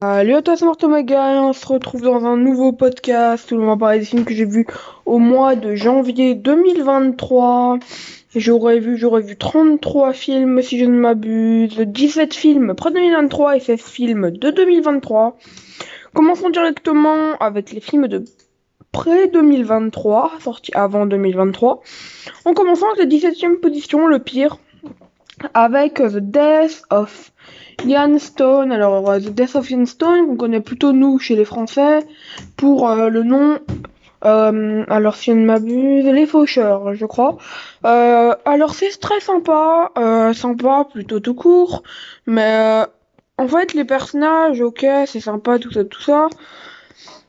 Salut à toi, c'est Martomaga, et on se retrouve dans un nouveau podcast où on va parler des films que j'ai vus au mois de janvier 2023. J'aurais vu 33 films si je ne m'abuse, 17 films près 2023 et 16 films de 2023. Commençons directement avec les films de près 2023, sortis avant 2023. En commençant avec la 17e position, le pire, avec The Death of Ian Stone. Alors, The Death of Ian Stone, qu'on connaît plutôt nous chez les Français pour le nom. Alors, si je ne m'abuse, Les Faucheurs, je crois. Alors, c'est très sympa, sympa plutôt tout court, mais en fait, les personnages, ok, c'est sympa, tout ça, tout ça.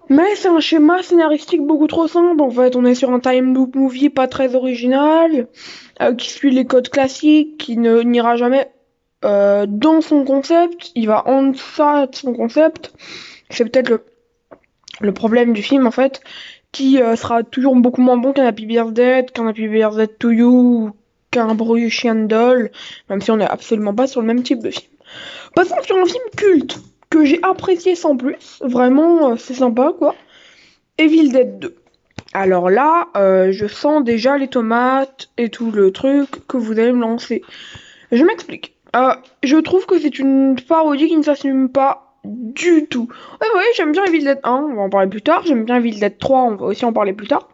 Mais c'est un schéma scénaristique beaucoup trop simple. En fait, on est sur un time loop movie pas très original, qui suit les codes classiques, qui ne n'ira jamais dans son concept. Il va en deçà de son concept. C'est peut-être le problème du film en fait, qui sera toujours beaucoup moins bon qu'un Happy Birthday, qu'un Happy Birthday to You, ou qu'un Bruce Doll, même si on n'est absolument pas sur le même type de film. Passons sur un film culte que j'ai apprécié sans plus. Vraiment, c'est sympa quoi. Evil Dead 2. Alors là, je sens déjà les tomates et tout le truc que vous allez me lancer. Je m'explique. Je trouve que c'est une parodie qui ne s'assume pas du tout. Ouais, j'aime bien Evil Dead 1, on va en parler plus tard. J'aime bien Evil Dead 3, on va aussi en parler plus tard.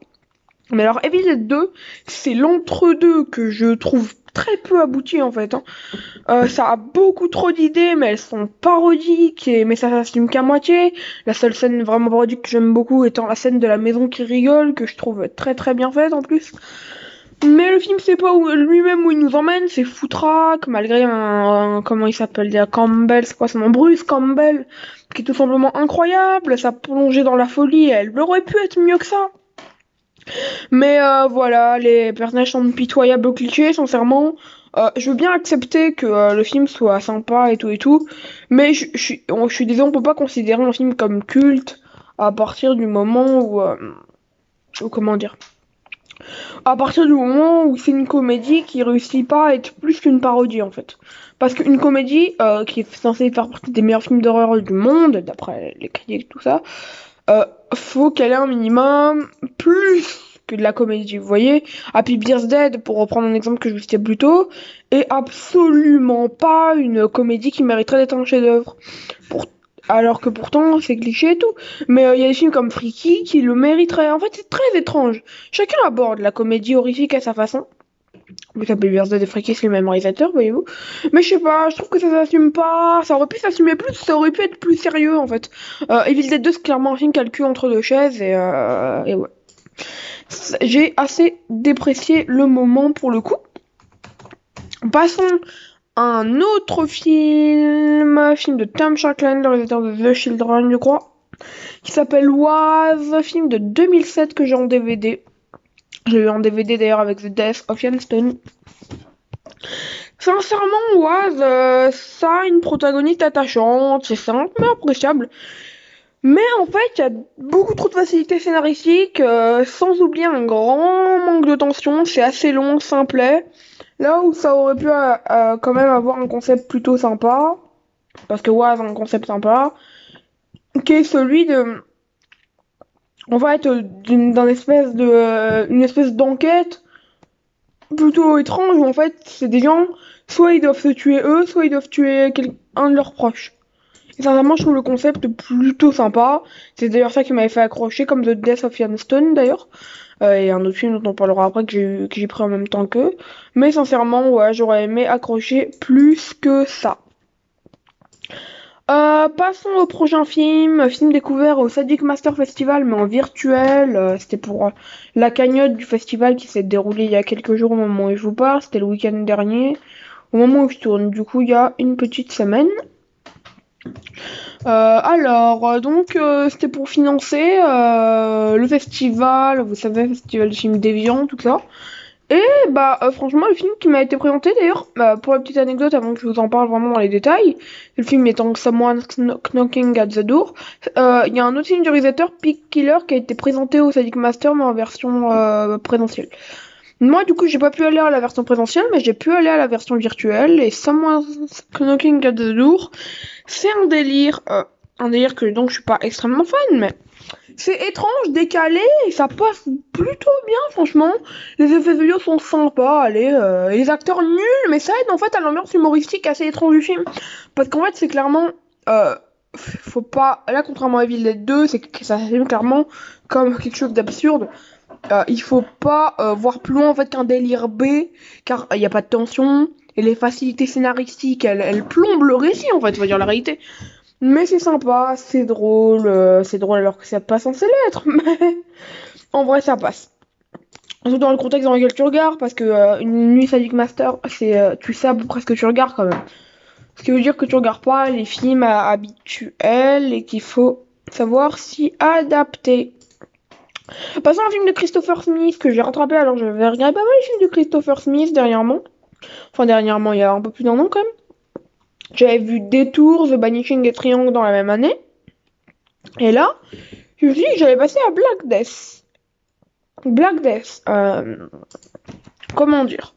Mais alors, Evil Dead 2, c'est l'entre-deux que je trouve très peu abouti en fait. Ça a beaucoup trop d'idées, mais elles sont parodiques, mais ça s'assume qu'à moitié. La seule scène vraiment parodique que j'aime beaucoup étant la scène de la maison qui rigole, que je trouve très très bien faite en plus. Mais le film sait pas où, lui-même où il nous emmène, c'est foutraque, malgré comment il s'appelle, Campbell, c'est quoi son nom, Bruce Campbell, qui est tout simplement incroyable, ça plongeait dans la folie, elle aurait pu être mieux que ça. Mais voilà, les personnages sont pitoyables au cliché, sincèrement. Je veux bien accepter que le film soit sympa et tout, mais je suis désolé, on peut pas considérer un film comme culte à partir du moment où comment dire, à partir du moment où c'est une comédie qui réussit pas à être plus qu'une parodie en fait. Parce qu'une comédie qui est censée faire partie des meilleurs films d'horreur du monde, d'après les critiques et tout ça, faut qu'elle ait un minimum plus que de la comédie. Vous voyez, Happy Birthday, pour reprendre un exemple que je vous citais plus tôt, est absolument pas une comédie qui mériterait d'être un chef-d'œuvre. Pour alors que pourtant c'est cliché et tout. Mais il y a des films comme Freaky qui le mériteraient. En fait, c'est très étrange. Chacun aborde la comédie horrifique à sa façon. Vous tapez Birthday et Freaky, c'est le même réalisateur, voyez-vous. Mais je sais pas, je trouve que ça s'assume pas. Ça aurait pu s'assumer plus, ça aurait pu être plus sérieux en fait. Evil Dead 2, c'est clairement un film calcul entre deux chaises et ouais. J'ai assez déprécié le moment pour le coup. Passons à un autre film de Tom Shackland, le réalisateur de The Children, je crois, qui s'appelle Waz, film de 2007 que j'ai en DVD. J'ai eu en DVD d'ailleurs avec The Death of Ian Stone. Sincèrement, Waz, ça a une protagoniste attachante, c'est simple mais appréciable. Mais en fait, il y a beaucoup trop de facilité scénaristique, sans oublier un grand manque de tension, c'est assez long, simplet. Là où ça aurait pu quand même avoir un concept plutôt sympa, parce que Waz a un concept sympa, qui est celui de, on va être une espèce d'enquête plutôt étrange où en fait c'est des gens, soit ils doivent se tuer eux, soit ils doivent tuer un de leurs proches. Et sincèrement, je trouve le concept plutôt sympa. C'est d'ailleurs ça qui m'avait fait accrocher, comme The Death of Ian Stone d'ailleurs. Et un autre film dont on parlera après que j'ai pris en même temps qu'eux. Mais sincèrement, ouais, j'aurais aimé accrocher plus que ça. Passons au prochain film découvert au Sadik Master Festival, mais en virtuel. C'était pour la cagnotte du festival qui s'est déroulée il y a quelques jours au moment où je vous parle. C'était le week-end dernier, au moment où je tourne. Du coup, il y a une petite semaine. C'était pour financer le festival, vous savez, festival de films déviants, tout ça. Et franchement, le film qui m'a été présenté d'ailleurs, pour la petite anecdote avant que je vous en parle vraiment dans les détails, le film étant Someone Knocking at the Door, il y a un autre film du réalisateur, Pig Killer, qui a été présenté au Sadik Master mais en version présentielle. Moi, du coup, j'ai pas pu aller à la version présentielle, mais j'ai pu aller à la version virtuelle. Et Someone Knocking at the Door, c'est un délire un délire que donc je suis pas extrêmement fan, mais c'est étrange, décalé, et ça passe plutôt bien, franchement. Les effets vidéo sont sympas, allez, les acteurs nuls, mais ça aide en fait à l'ambiance humoristique assez étrange du film. Parce qu'en fait, c'est clairement, faut pas, là, contrairement à Evil Dead 2, c'est que ça filme clairement comme quelque chose d'absurde. Il faut pas voir plus loin en fait qu'un délire B, car il n'y a pas de tension, et les facilités scénaristiques, elles plombent le récit, en fait, faut dire la réalité. Mais c'est sympa, c'est drôle alors que c'est pas censé l'être, mais en vrai ça passe. Surtout dans le contexte dans lequel tu regardes, parce que une nuit Sadic Master, c'est tu sais à peu près ce que tu regardes quand même. Ce qui veut dire que tu regardes pas les films habituels et qu'il faut savoir s'y adapter. Passons à un film de Christopher Smith que j'ai rattrapé, alors je vais regarder pas mal les films de Christopher Smith dernièrement. Enfin dernièrement, il y a un peu plus d'un an quand même. J'avais vu Détour, The Banishing et Triangle dans la même année. Et là, je me suis dit que j'allais passer à Black Death. Black Death. Comment dire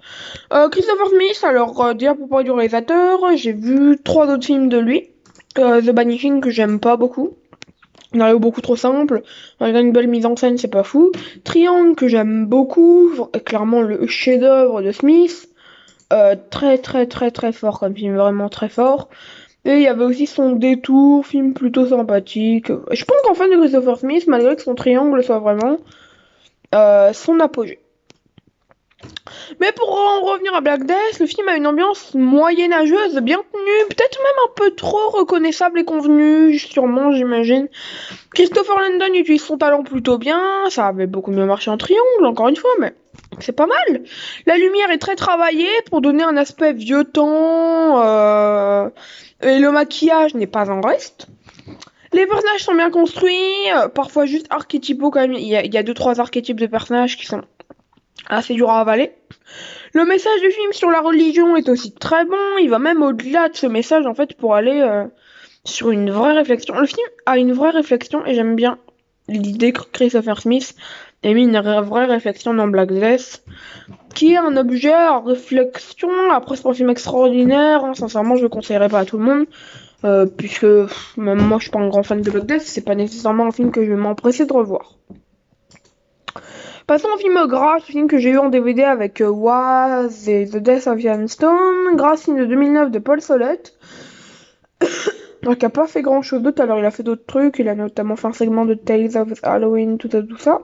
Christopher Smith, alors déjà pour parler du réalisateur, j'ai vu 3 autres films de lui. The Banishing que j'aime pas beaucoup. Il est beaucoup trop simple. Il a une belle mise en scène, c'est pas fou. Triangle que j'aime beaucoup. Clairement le chef-d'œuvre de Smith. Très très très très fort comme film, vraiment très fort. Et il y avait aussi son Détour, film plutôt sympathique. Je pense qu'en fan de Christopher Smith, malgré que son Triangle soit vraiment son apogée. Mais pour en revenir à Black Death, le film a une ambiance moyenâgeuse, bien tenue, peut-être même un peu trop reconnaissable et convenue, sûrement j'imagine. Christopher Landon utilise son talent plutôt bien, ça avait beaucoup mieux marché en Triangle, encore une fois, mais c'est pas mal. La lumière est très travaillée pour donner un aspect vieux temps, et le maquillage n'est pas en reste. Les personnages sont bien construits, parfois juste archétypaux quand même, il y a 2-3 archétypes de personnages qui sont assez durs à avaler. Le message du film sur la religion est aussi très bon, il va même au-delà de ce message en fait pour aller sur une vraie réflexion. Le film a une vraie réflexion et j'aime bien l'idée que Christopher Smith ait mis une vraie réflexion dans Black Death, qui est un objet à réflexion. Après c'est pas un film extraordinaire, hein, sincèrement je le conseillerais pas à tout le monde, puisque même moi je suis pas un grand fan de Black Death, c'est pas nécessairement un film que je vais m'empresser de revoir. Passons au film Grass, film que j'ai eu en DVD avec Waz et The Death of Ian Stone. Grass, film de 2009 de Paul Solette. Donc il a pas fait grand chose d'autre, alors il a fait d'autres trucs, il a notamment fait un segment de Tales of Halloween, tout ça.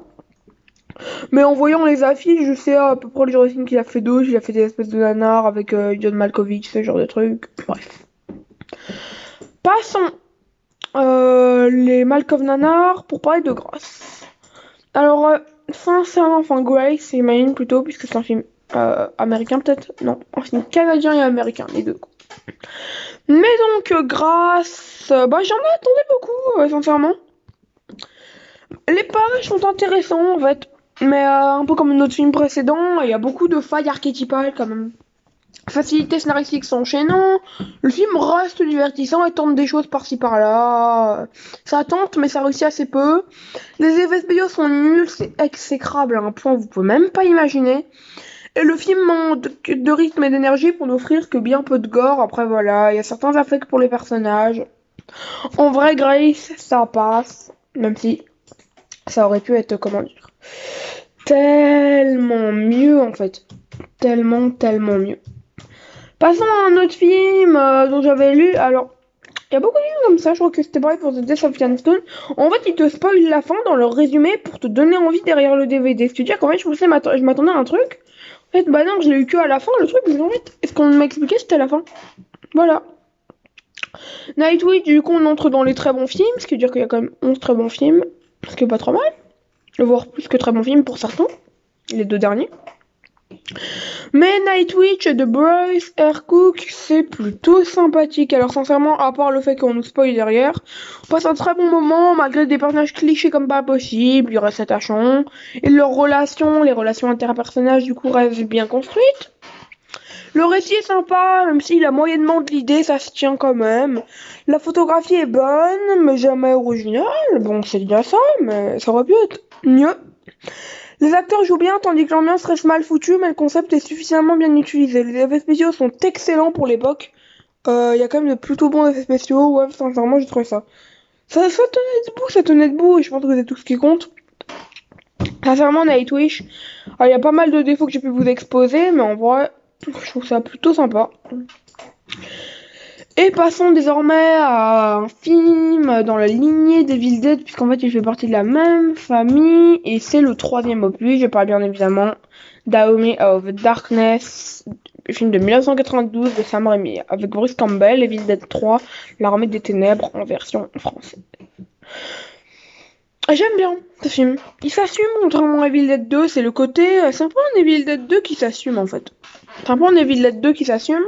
Mais en voyant les affiches, je sais à peu près le genre de film qu'il a fait d'autres, il a fait des espèces de nanars avec John Malkovich, ce genre de trucs, bref. Passons les Malkov nanars pour parler de Grass. Alors, sincèrement, enfin Grace, j'imagine plutôt, puisque c'est un film américain peut-être, non, un film canadien et américain, les deux. Mais donc, Grace, j'en attendais beaucoup, sincèrement. Les pages sont intéressants en fait, mais un peu comme notre film précédent, il y a beaucoup de failles archétypales quand même. Facilités scénaristiques sont enchaînants, le film reste divertissant et tente des choses par-ci par-là. Ça tente, mais ça réussit assez peu. Les effets spéciaux sont nuls, c'est exécrable à un point que vous pouvez même pas imaginer. Et le film manque de rythme et d'énergie pour n'offrir que bien peu de gore. Après voilà, il y a certains affects pour les personnages. En vrai, Grace, ça passe, même si ça aurait pu être, comment dire, tellement mieux en fait. Tellement mieux. Passons à un autre film dont j'avais lu. Alors, il y a beaucoup de films comme ça, je crois que c'était pareil pour The Death of Ian Stone. En fait, ils te spoilent la fin dans leur résumé pour te donner envie derrière le DVD. C'est-à-dire qu'en fait, je m'attendais à un truc. En fait, bah non, je l'ai eu que à la fin, le truc, mais en fait, est-ce qu'on m'a expliqué c'était à la fin. Voilà. Nightwish, du coup, on entre dans les très bons films, ce qui veut dire qu'il y a quand même 11 très bons films, ce qui est pas trop mal. Voire plus que très bons films pour certains, les 2 derniers. Mais Nightwish de Bryce Cook, c'est plutôt sympathique. Alors sincèrement, à part le fait qu'on nous spoil derrière, on passe un très bon moment, malgré des personnages clichés comme pas possible, il reste attachant. Et les relations interpersonnelles du coup restent bien construites. Le récit est sympa, même s'il a moyennement de l'idée, ça se tient quand même. La photographie est bonne, mais jamais originale. Bon, c'est bien ça, mais ça aurait pu être mieux. Les acteurs jouent bien, tandis que l'ambiance reste mal foutue, mais le concept est suffisamment bien utilisé. Les effets spéciaux sont excellents pour l'époque. Il y a quand même de plutôt bons effets spéciaux, ouais, sincèrement, j'ai trouvé ça Ça tenait debout, et je pense que c'est tout ce qui compte. Sincèrement, Nightwish, il y a pas mal de défauts que j'ai pu vous exposer, mais en vrai, je trouve ça plutôt sympa. Et passons désormais à un film dans la lignée d'Evil Dead, puisqu'en fait il fait partie de la même famille, et c'est le 3e opus. Je parle bien évidemment d'Army of Darkness, film de 1992 de Sam Raimi, avec Bruce Campbell, Evil Dead 3, l'Armée des Ténèbres en version française. J'aime bien ce film. Il s'assume, contrairement à Evil Dead 2, c'est le côté... C'est un peu un Evil Dead 2 qui s'assume en fait. C'est un peu un Evil Dead 2 qui s'assume.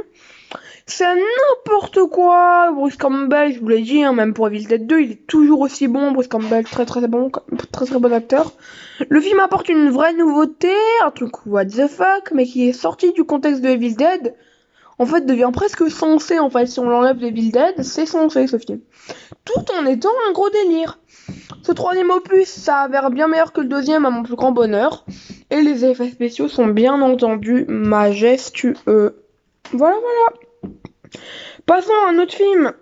C'est n'importe quoi. Bruce Campbell, je vous l'ai dit, hein, même pour Evil Dead 2, il est toujours aussi bon. Bruce Campbell, très très bon, très très bon acteur. Le film apporte une vraie nouveauté, un truc what the fuck, mais qui est sorti du contexte de Evil Dead. En fait, devient presque sensé, en fait, si on l'enlève d'Evil Dead, c'est sensé ce film. Tout en étant un gros délire. Ce 3e opus s'avère bien meilleur que le 2e à mon plus grand bonheur. Et les effets spéciaux sont bien entendu majestueux. Voilà. Passons à un autre film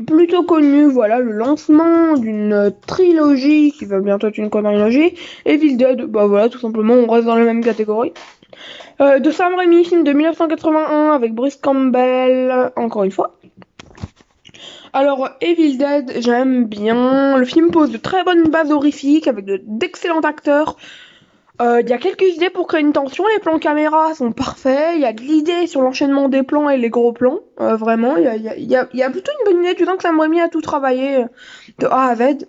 plutôt connu, voilà, le lancement d'une trilogie qui va bientôt être une quadrilogie, Evil Dead, voilà, tout simplement, on reste dans la même catégorie. De Sam Raimi, film de 1981 avec Bruce Campbell, encore une fois. Alors, Evil Dead, j'aime bien. Le film pose de très bonnes bases horrifiques avec d'excellents acteurs. Il y a quelques idées pour créer une tension, les plans caméra sont parfaits, il y a de l'idée sur l'enchaînement des plans et les gros plans, vraiment, il y a plutôt une bonne idée, tu sens que Sam Raimi a tout travaillé de A à Z.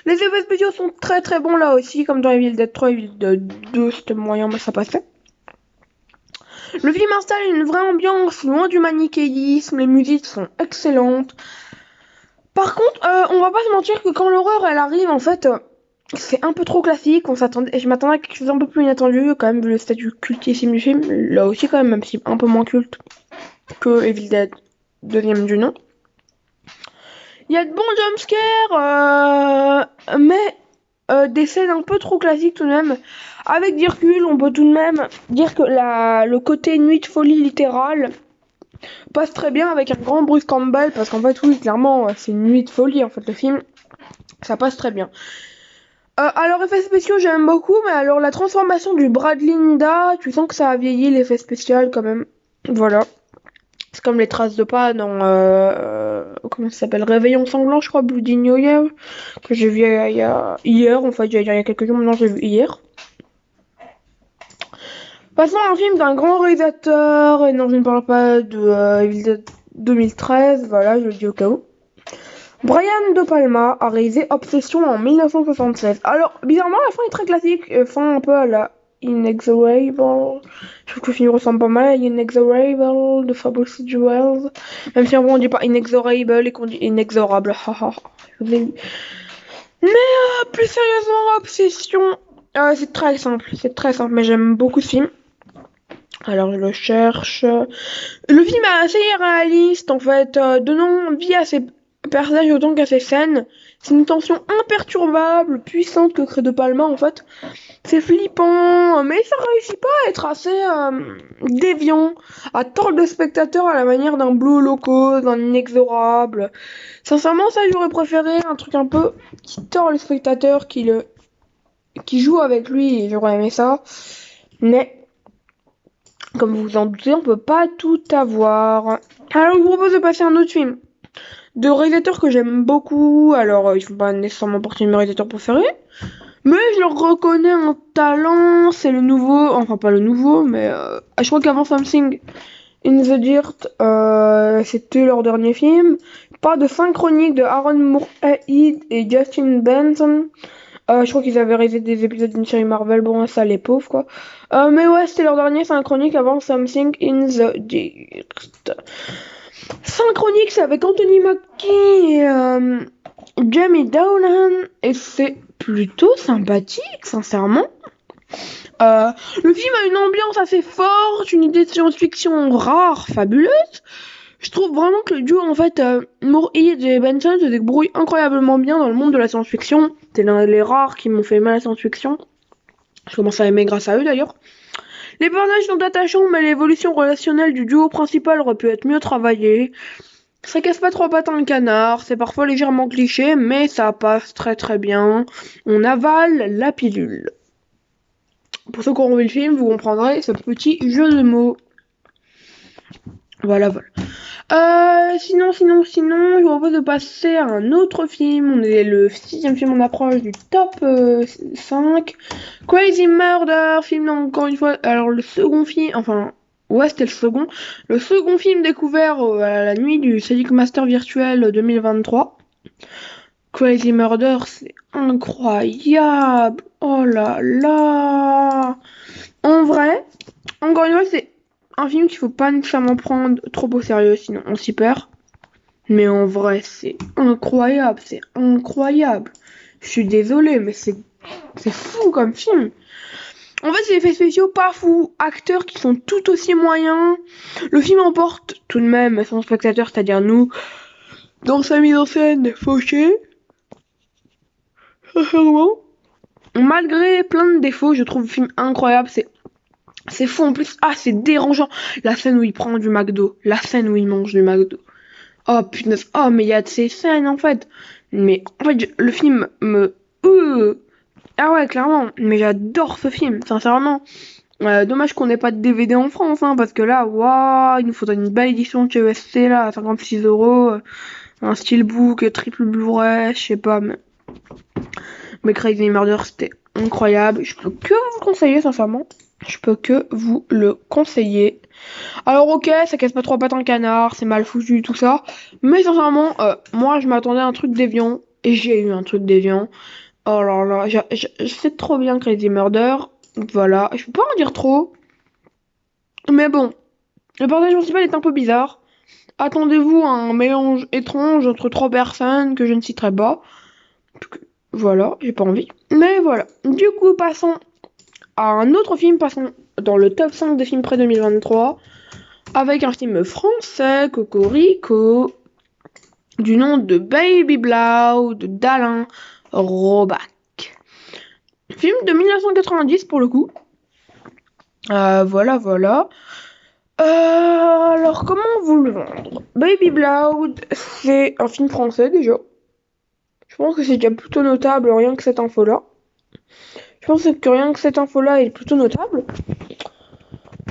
Les effets spéciaux sont très très bons là aussi, comme dans Evil Dead 3, Evil Dead 2, c'était moyen, mais ça passait. Le film installe une vraie ambiance, loin du manichéisme, les musiques sont excellentes. Par contre, on va pas se mentir que quand l'horreur elle arrive, en fait... c'est un peu trop classique, je m'attendais à quelque chose un peu plus inattendu, quand même, vu le statut cultissime du film. Là aussi, quand même si un peu moins culte que Evil Dead, 2e du nom. Il y a de bons jumpscares, mais des scènes un peu trop classiques tout de même. Avec du recul, on peut tout de même dire que le côté nuit de folie littérale passe très bien avec un grand Bruce Campbell, parce qu'en fait, oui, clairement, c'est une nuit de folie, en fait, le film. Ça passe très bien. Alors, effets spéciaux, j'aime beaucoup, mais alors la transformation du bras de Linda, tu sens que ça a vieilli l'effet spécial quand même. Voilà. C'est comme les traces de pas dans, comment ça s'appelle, Réveillon sanglant, je crois, Bloody New Year, que j'ai vu hier, en fait, j'allais dire il y a quelques jours, maintenant j'ai vu hier. Passons à un film d'un grand réalisateur, et non, je ne parle pas de 2013, voilà, je le dis au cas où. Brian De Palma a réalisé Obsession en 1976. Alors, bizarrement, la fin est très classique, fin un peu à la Inexorable. Je trouve que le film ressemble pas mal à Inexorable de Fabrice Jewels. Même si en vrai on dit pas Inexorable et qu'on dit Inexorable. Mais plus sérieusement, Obsession, c'est très simple, mais j'aime beaucoup ce film. Alors je le cherche. Le film est assez réaliste en fait, donnant vie à ses personnages autant qu'à ses scènes. C'est une tension imperturbable, puissante que crée De Palma en fait. C'est flippant, mais ça réussit pas à être assez déviant, à tordre le spectateur à la manière d'un Blue Holocaust, d'un Inexorable. Sincèrement, ça j'aurais préféré un truc un peu qui tord le spectateur, qui joue avec lui, et j'aurais aimé ça. Mais comme vous vous en doutez, on peut pas tout avoir. Alors, je vous propose de passer à un autre film. De réalisateurs que j'aime beaucoup. Alors, ils font pas nécessairement partie de mes réalisateurs préférés. Mais je leur reconnais un talent. C'est le nouveau. Enfin, pas le nouveau, mais je crois qu'avant Something in the Dirt, c'était leur dernier film. Pas de synchronique de Aaron Moorhead et Justin Benson. Je crois qu'ils avaient réalisé des épisodes d'une série Marvel, bon ça les pauvres quoi. Mais ouais, c'était leur dernier synchronique avant Something in the Dirt. Synchronique, c'est avec Anthony Mackie et Jamie Doohan, et c'est plutôt sympathique, sincèrement. Le film a une ambiance assez forte, une idée de science-fiction rare, fabuleuse. Je trouve vraiment que le duo, en fait, Moorhead et Benson se débrouillent incroyablement bien dans le monde de la science-fiction. C'est l'un des rares qui m'ont fait aimer la science-fiction. Je commence à aimer grâce à eux, d'ailleurs. Les personnages sont attachants, mais l'évolution relationnelle du duo principal aurait pu être mieux travaillée. Ça casse pas trois pattes à un canard, c'est parfois légèrement cliché, mais ça passe très très bien. On avale la pilule. Pour ceux qui auront vu le film, vous comprendrez ce petit jeu de mots. Voilà. Sinon, je vous propose de passer à un autre film. On est le 6e film, on approche du top 5. Crazy Murder, film encore une fois. Alors le second film, enfin, ouais c'était le second. Le second film découvert à la nuit du Sadic Master Virtuel 2023. Crazy Murder, c'est incroyable. Oh là là. En vrai, encore une fois, c'est un film qu'il faut pas nécessairement prendre trop au sérieux, sinon on s'y perd. Mais en vrai, c'est incroyable, c'est incroyable. Je suis désolée, mais c'est fou comme film. En fait, c'est des effets spéciaux pas fous, acteurs qui sont tout aussi moyens. Le film emporte tout de même son spectateur, c'est-à-dire nous, dans sa mise en scène fauchée. Sincèrement. Malgré plein de défauts, je trouve le film incroyable. C'est fou en plus. Ah, c'est dérangeant. La scène où il prend du McDo. La scène où il mange du McDo. Oh putain. Oh, mais il y a de ces scènes en fait. Mais en fait, le film me. Ah ouais, clairement. Mais j'adore ce film, sincèrement. Dommage qu'on n'ait pas de DVD en France, hein, parce que là, waouh, il nous faudrait une belle édition de ESC là, à 56 €. Un steelbook, triple Blu-ray, je sais pas, mais Crazy Murder, c'était incroyable. Je peux que vous le conseiller, sincèrement. Je peux que vous le conseiller. Alors ok, ça casse pas trois pattes un canard, c'est mal foutu, tout ça. Mais sincèrement, moi je m'attendais à un truc déviant. Et j'ai eu un truc déviant. Oh là là, c'est trop bien Crazy Murder. Voilà, je peux pas en dire trop. Mais bon, le personnage principal est un peu bizarre. Attendez-vous à un mélange étrange entre trois personnes que je ne citerai pas. Voilà, j'ai pas envie. Mais voilà. Du coup, passons à un autre film, passons dans le top 5 des films pré 2023, avec un film français, Cocorico, du nom de Baby Blau, d'Alain Robach. Film de 1990 pour le coup. Voilà. Alors, comment vous le vendre? Baby Blau, c'est un film français déjà. Je pense que c'est déjà plutôt notable, rien que cette info-là. Je pense que rien que cette info-là est plutôt notable.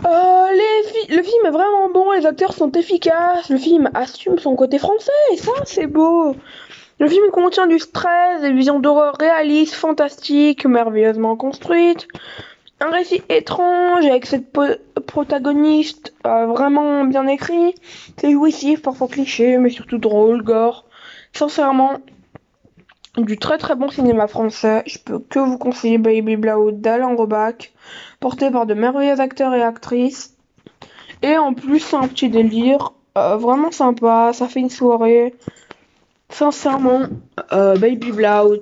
Le film est vraiment bon, les acteurs sont efficaces, le film assume son côté français, et ça, c'est beau. Le film contient du stress, des visions d'horreur réalistes, fantastiques, merveilleusement construites. Un récit étrange avec cette protagoniste vraiment bien écrit. C'est jouissif, parfois cliché, mais surtout drôle, gore. Sincèrement, du très très bon cinéma français. Je peux que vous conseiller Baby Blau d'Alain Robach, porté par de merveilleux acteurs et actrices. Et en plus, c'est un petit délire vraiment sympa. Ça fait une soirée. Sincèrement, Baby Blau,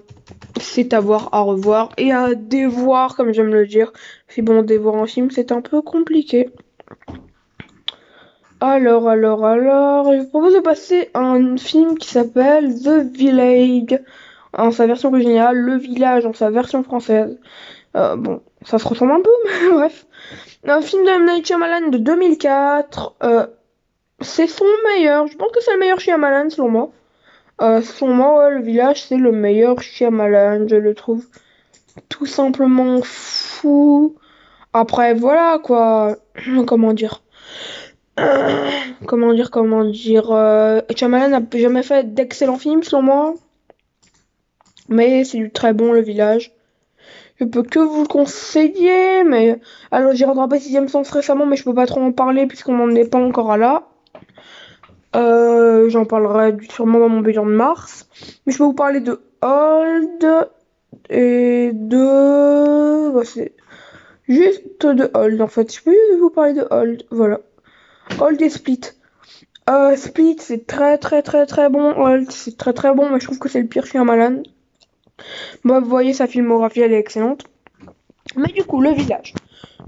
c'est à voir, à revoir et à dévoir, comme j'aime le dire. Si bon, dévoir un film, c'est un peu compliqué. Alors, je vous propose de passer à un film qui s'appelle The Village, en sa version originale, Le Village en sa version française. Bon, ça se ressemble un peu, mais bref. Un film de M. Night Shyamalan de 2004. C'est son meilleur. Je pense que c'est le meilleur Shyamalan, selon moi. Selon moi, ouais, Le Village, c'est le meilleur Shyamalan. Je le trouve tout simplement fou. Après, voilà, quoi. Comment dire. Shyamalan n'a jamais fait d'excellents films, selon moi. Mais c'est du très bon, Le Village. Je peux que vous le conseiller, mais... Alors, j'ai rattrapé Sixième Sens récemment, mais je peux pas trop en parler puisqu'on n'en est pas encore à là. J'en parlerai sûrement dans mon bilan de mars. Mais je peux vous parler de Hold et de... Bah, c'est juste de Hold, en fait. Je peux juste vous parler de Hold, voilà. Hold et Split. Split, c'est très très très très bon. Hold, c'est très très bon, mais je trouve que c'est le pire Shyamalan. Bah, vous voyez, sa filmographie, elle est excellente. Mais du coup, Le Village.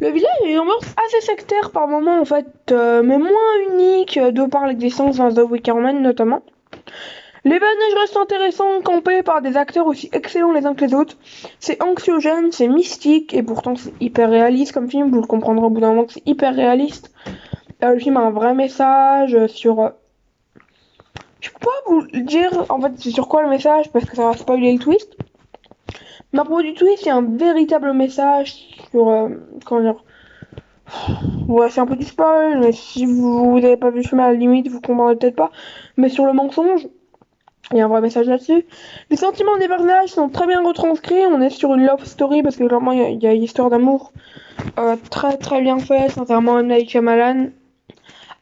Le village est une ambiance assez sectaire par moments, en fait, mais moins unique de par l'existence d'un The Wicker Man, notamment. Les personnages restent intéressants, campés par des acteurs aussi excellents les uns que les autres. C'est anxiogène, c'est mystique, et pourtant c'est hyper réaliste comme film. Vous le comprendrez au bout d'un moment que c'est hyper réaliste. Le film a un vrai message sur Je peux pas vous le dire en fait c'est sur quoi le message parce que ça va spoiler le twist. Mais à propos du twist, il y a un véritable message sur comment dire. Ouais, c'est un peu du spoil, mais si vous n'avez pas vu le film à la limite, vous comprendrez peut-être pas. Mais sur le mensonge, il y a un vrai message là-dessus. Les sentiments des personnages sont très bien retranscrits. On est sur une love story parce que clairement il y a une histoire d'amour très très bien faite. Sincèrement, M. Night Shyamalan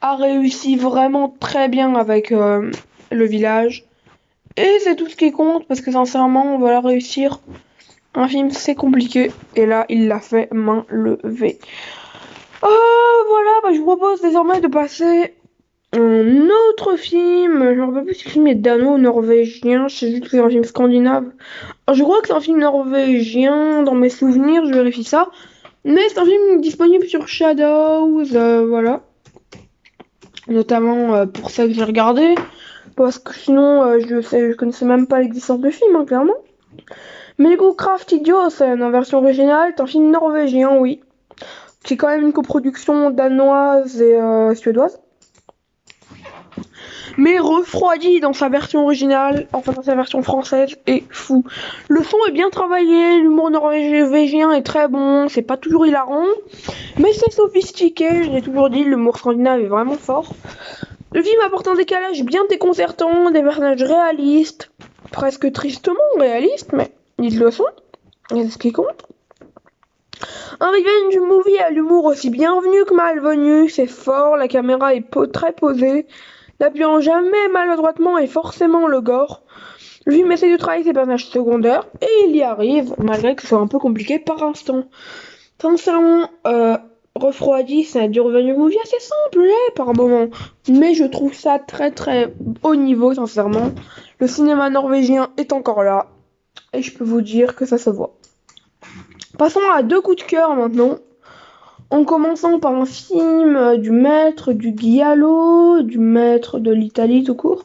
a réussi vraiment très bien avec le village. Et c'est tout ce qui compte parce que sincèrement, voilà, réussir un film c'est compliqué. Et là, il l'a fait main levée. Voilà, je vous propose désormais de passer à un autre film. Je ne me rappelle plus si le film est dano ou norvégien. Je sais juste que c'est un film scandinave. Alors, je crois que c'est un film norvégien dans mes souvenirs, je vérifie ça. Mais c'est un film disponible sur Shadows, voilà. Notamment pour ça que j'ai regardé. Parce que sinon, je connaissais même pas l'existence du film, hein, clairement. Mais du coup, Craft Idiot, c'est en version originale. C'est un film norvégien, oui. C'est quand même une coproduction danoise et suédoise. Mais refroidi dans sa version originale, enfin dans sa version française, est fou. Le son est bien travaillé, l'humour norvégien est très bon, c'est pas toujours hilarant, mais c'est sophistiqué, je l'ai toujours dit, l'humour scandinave est vraiment fort. Le film apporte un décalage bien déconcertant, des personnages réalistes, presque tristement réalistes, mais ils le sont, et c'est ce qui compte. Un revenge movie à l'humour aussi bienvenu que malvenu, c'est fort, la caméra est très posée, n'appuyant jamais maladroitement et forcément le gore. Le film essaie de travailler ses personnages secondaires, et il y arrive, malgré que ce soit un peu compliqué par instant. Sincèrement, refroidi, c'est du revenge movie assez simple, par moment. Mais je trouve ça très très haut niveau, sincèrement. Le cinéma norvégien est encore là, et je peux vous dire que ça se voit. Passons à 2 coups de cœur maintenant. En commençant par un film du maître du Giallo, du maître de l'Italie tout court.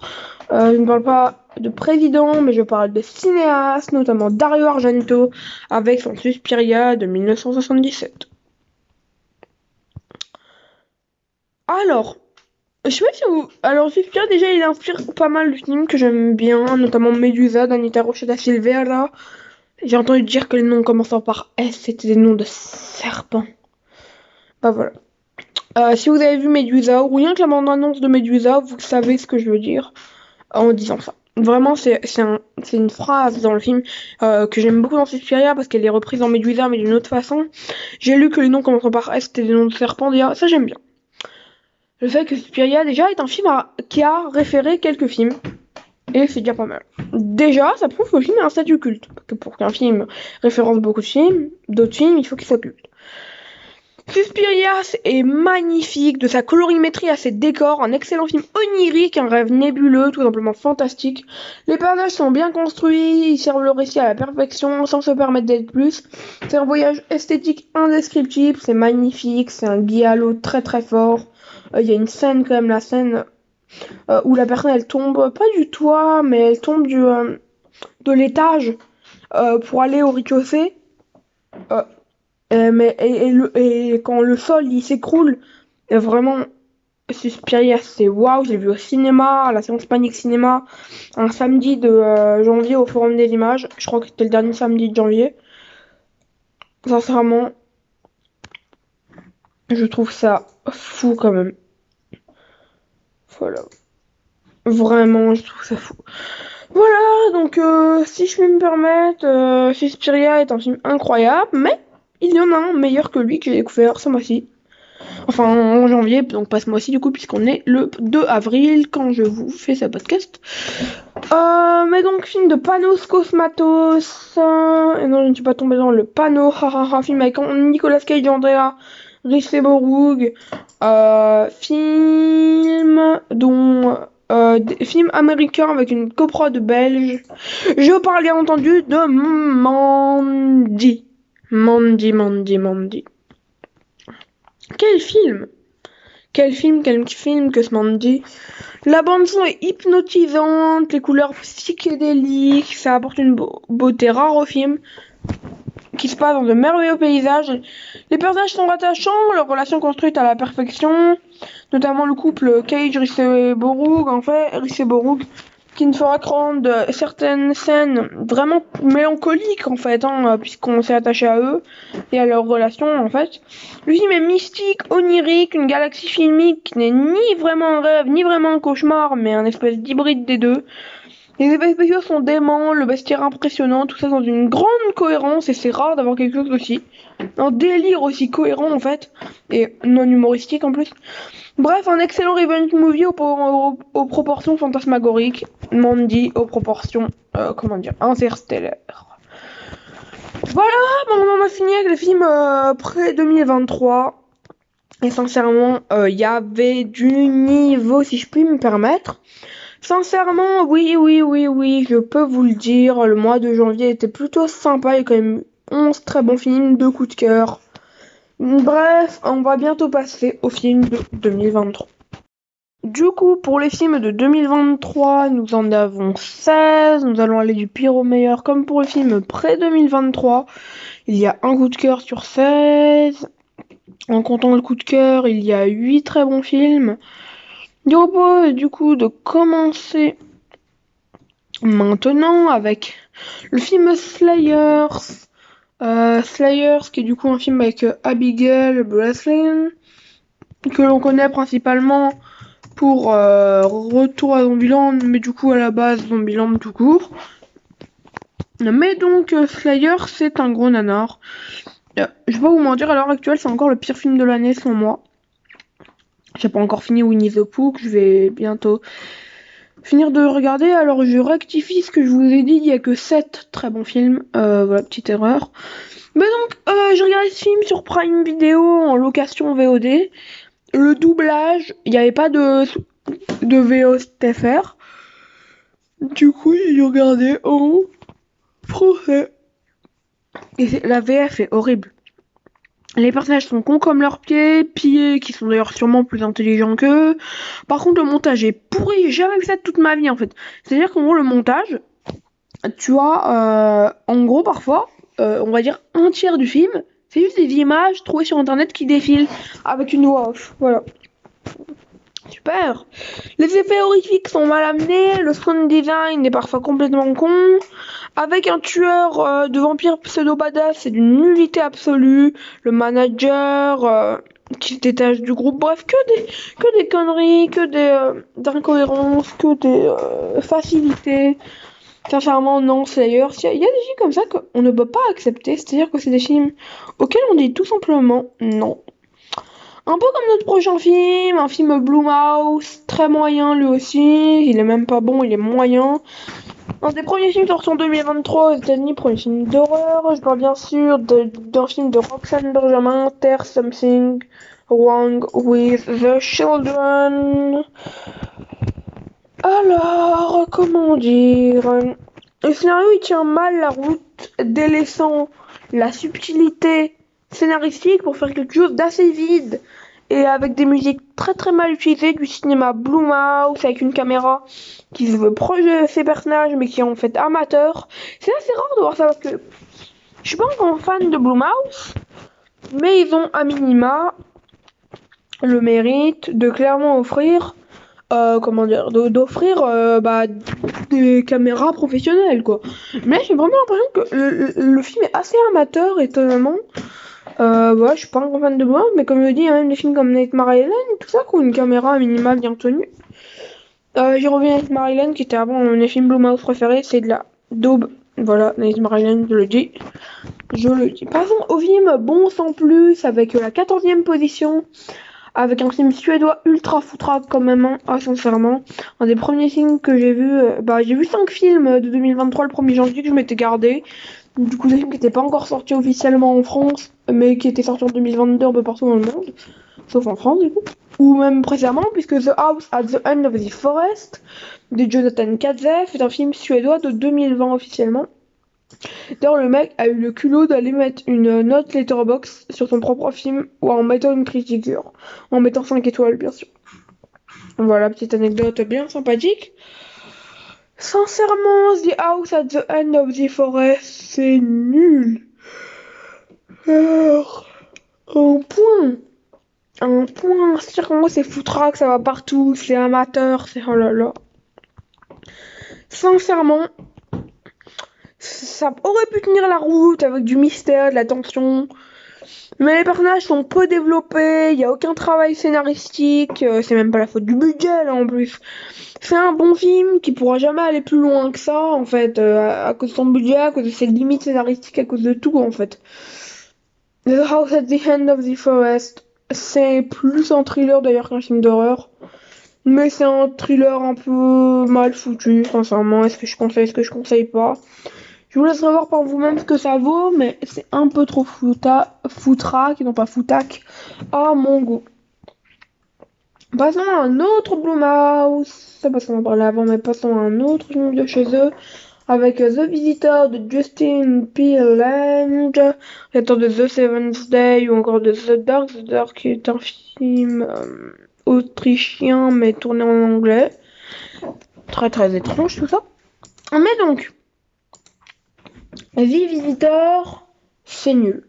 Je ne parle pas de président, mais je parle de cinéastes, notamment Dario Argento, avec son Suspiria de 1977. Alors, je sais pas si vous... Alors, Suspiria, déjà, il inspire pas mal de films que j'aime bien, notamment Medusa d'Anita Rocha da Silveira. J'ai entendu dire que les noms commençant par S, c'était des noms de serpents. Bah voilà. Si vous avez vu Medusa, ou rien que la bande-annonce de Medusa, vous savez ce que je veux dire en disant ça. Vraiment, c'est une phrase dans le film que j'aime beaucoup dans Suspiria parce qu'elle est reprise dans Medusa, mais d'une autre façon. J'ai lu que les noms commençant par S, c'était des noms de serpents, déjà, ça j'aime bien. Le fait que Suspiria, déjà, est un film qui a référé quelques films. Et c'est déjà pas mal. Déjà, ça prouve que le film a un statut culte. Parce que pour qu'un film référence beaucoup de films, d'autres films, il faut qu'il soit culte. Suspiria est magnifique, de sa colorimétrie à ses décors, un excellent film onirique, un rêve nébuleux, tout simplement fantastique. Les personnages sont bien construits, ils servent le récit à la perfection, sans se permettre d'être plus. C'est un voyage esthétique indescriptible, c'est magnifique, c'est un giallo très très fort. Il y a une scène quand même, la scène où la personne elle tombe, pas du toit, mais elle tombe de l'étage pour aller au rez-de-chaussée. Et quand le sol il s'écroule, vraiment Suspiria c'est waouh, je l'ai vu au cinéma, à la séance Panique Cinéma, un samedi de janvier au Forum des Images, je crois que c'était le dernier samedi de janvier. Sincèrement, je trouve ça fou quand même. Voilà. Vraiment, je trouve ça fou. Voilà, donc si je puis me permettre, Suspiria est un film incroyable, mais il y en a un meilleur que lui que j'ai découvert ce mois-ci. Enfin, en janvier, donc pas ce mois-ci du coup, puisqu'on est le 2 avril quand je vous fais ce podcast. Mais donc, film de Panos Cosmatos. Et non, je ne suis pas tombée dans le panneau. Film avec Nicolas Cage et Andrea Riseborough. Film dont... film américain avec une coprode belge. Je parle bien entendu de Mandy. Mandy. Quel film que ce Mandy. La bande son est hypnotisante, les couleurs psychédéliques, ça apporte une beauté rare au film, qui se passe dans de merveilleux paysages. Les personnages sont attachants, leur relation construite à la perfection. notamment le couple Cage-Riseborough, en fait, Riseborough, qui ne fera que rendre certaines scènes vraiment mélancoliques, en fait, puisqu'on s'est attaché à eux et à leur relation, en fait. Le film est mystique, onirique, une galaxie filmique qui n'est ni vraiment un rêve, ni vraiment un cauchemar, mais un espèce d'hybride des deux. Les effets spéciaux sont déments, le bestiaire impressionnant, tout ça dans une grande cohérence, et c'est rare d'avoir quelque chose aussi. Un délire aussi cohérent, en fait, et non humoristique en plus. Bref, un excellent revenge movie aux proportions fantasmagoriques, Mandy aux proportions, interstellaires. Voilà, on a fini avec les films pré-2023. Et sincèrement, il y avait du niveau, si je puis me permettre. Sincèrement, oui, je peux vous le dire, le mois de janvier était plutôt sympa, il y a quand même 11 très bons films, 2 coups de cœur. Bref, on va bientôt passer aux films de 2023. Du coup, pour les films de 2023, nous en avons 16, nous allons aller du pire au meilleur, comme pour le film pré-2023, il y a un coup de cœur sur 16. En comptant le coup de cœur, il y a 8 très bons films. Je vous propose du coup de commencer maintenant avec le film Slayers. Slayers, qui est du coup un film avec Abigail Breslin, que l'on connaît principalement pour Retour à Zombieland, mais du coup à la base Zombieland tout court. Mais donc Slayers, c'est un gros nanar. Je vais pas vous mentir, à l'heure actuelle, c'est encore le pire film de l'année selon moi. J'ai pas encore fini Winnie the Pooh, que je vais bientôt finir de regarder. Alors je rectifie ce que je vous ai dit, il y a que 7 très bons films. Voilà, petite erreur. Mais donc, j'ai regardé ce film sur Prime Video en location VOD. Le doublage, il n'y avait pas de VOSTFR. Du coup, j'ai regardé en français. Et la VF est horrible. Les personnages sont cons comme leurs pieds qui sont d'ailleurs sûrement plus intelligents qu'eux. Par contre, le montage est pourri, j'ai jamais vu ça de toute ma vie en fait. C'est-à-dire qu'en gros, le montage, tu as, en gros, parfois, on va dire un tiers du film, c'est juste des images trouvées sur internet qui défilent avec une voix off. Voilà. Super. Les effets horrifiques sont mal amenés, le sound design est parfois complètement con. Avec un tueur de vampires pseudo-badass, c'est d'une nullité absolue. Le manager qui se détache du groupe, bref, que des conneries, que des incohérences, que des facilités. Sincèrement, non, Slayers, il y a des films comme ça qu'on ne peut pas accepter, c'est-à-dire que c'est des films auxquels on dit tout simplement non. Un peu comme notre prochain film, un film Blumhouse, très moyen lui aussi, il est même pas bon, il est moyen. Un des premiers films sortis en 2023 aux États-Unis, premier film d'horreur. Je parle bien sûr d'un film de Roxane Benjamin, There's Something Wrong with the Children. Alors, comment dire, le scénario il tient mal la route, délaissant la subtilité scénaristique pour faire quelque chose d'assez vide et avec des musiques très très mal utilisées du cinéma Blumhouse avec une caméra qui se veut proche de ses personnages mais qui est en fait amateur. C'est assez rare de voir ça parce que je suis pas un grand fan de Blumhouse, mais ils ont à minima le mérite de clairement offrir d'offrir des caméras professionnelles quoi. Mais j'ai vraiment l'impression que le film est assez amateur étonnamment. Voilà, je suis pas un grand fan de Blumhouse, mais comme je dis, il y a même des films comme Nightmare Island et tout ça qui ont une caméra à minima bien tenue. J'ai revu Nightmare Island qui était avant un de mes films Blumhouse préférés, c'est de la daube. Voilà, Nightmare Island, je le dis. Passons au film Bon sans plus avec la 14e position. Avec un film suédois ultra foutraque quand même, sincèrement. Un des premiers films que j'ai vu, j'ai vu 5 films de 2023 le 1er janvier que je m'étais gardé. Du coup, des films qui n'étaient pas encore sortis officiellement en France, mais qui étaient sortis en 2022 un peu partout dans le monde. Sauf en France, du coup. Ou même précédemment, puisque The House at the End of the Forest, de Jonathan Katzeff, est un film suédois de 2020 officiellement. D'ailleurs, le mec a eu le culot d'aller mettre une note Letterboxd sur son propre film ou en mettant une critique, en mettant 5 étoiles, bien sûr. Voilà, petite anecdote bien sympathique. Sincèrement, The House at the End of the Forest, c'est nul. Alors, un point. un point, c'est-à-dire que moi c'est foutraque, ça va partout, c'est amateur, c'est oh là là. Sincèrement, ça aurait pu tenir la route avec du mystère, de la tension. Mais les personnages sont peu développés, il y a aucun travail scénaristique, c'est même pas la faute du budget là en plus. C'est un bon film qui pourra jamais aller plus loin que ça en fait, à cause de son budget, à cause de ses limites scénaristiques, à cause de tout en fait. The House at the End of the Forest, c'est plus un thriller d'ailleurs qu'un film d'horreur. Mais c'est un thriller un peu mal foutu, sincèrement. Est-ce que je conseille, est-ce que je conseille pas? Je vous laisserai voir par vous-même ce que ça vaut, mais c'est un peu trop foutraque, et non pas foutac, à mon goût. Passons à un autre Blumhouse. Ça parce qu'on en parlait avant, mais passons à un autre film de chez eux. Avec The Visitor de Justin Pearland, réalisateur de The Seventh Day ou encore de The Dark. The Dark est un film autrichien mais tourné en anglais. Très très étrange tout ça. Mais donc, The Visitor, c'est nul.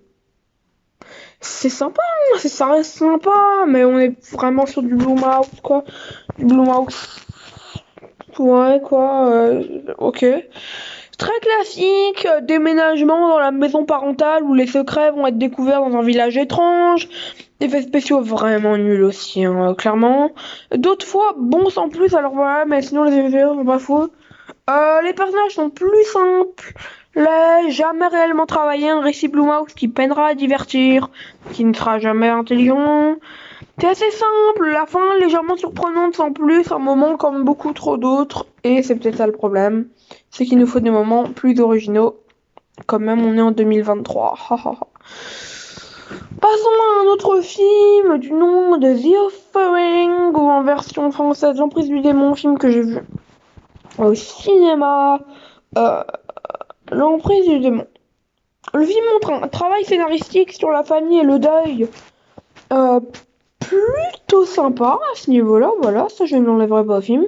C'est sympa, hein, ça reste sympa, mais on est vraiment sur du Blumhouse, quoi. Du Blumhouse. Ouais, quoi, ok. Très classique, déménagement dans la maison parentale où les secrets vont être découverts dans un village étrange. Effets spéciaux vraiment nuls aussi, hein, clairement. D'autres fois, bon sans plus, alors voilà, mais sinon les effets spéciaux sont pas faux. Les personnages sont plus simples. Jamais réellement travaillé, un récit Blumhouse qui peinera à divertir, qui ne sera jamais intelligent. C'est assez simple, la fin légèrement surprenante sans plus, un moment comme beaucoup trop d'autres, et c'est peut-être ça le problème, c'est qu'il nous faut des moments plus originaux, quand même on est en 2023. Passons à un autre film du nom de The Offering, ou en version française L'Emprise du démon, film que j'ai vu au cinéma. L'Emprise du démon. Le film montre un travail scénaristique sur la famille et le deuil. Plutôt sympa à ce niveau-là, voilà, ça je ne l'enlèverai pas au film.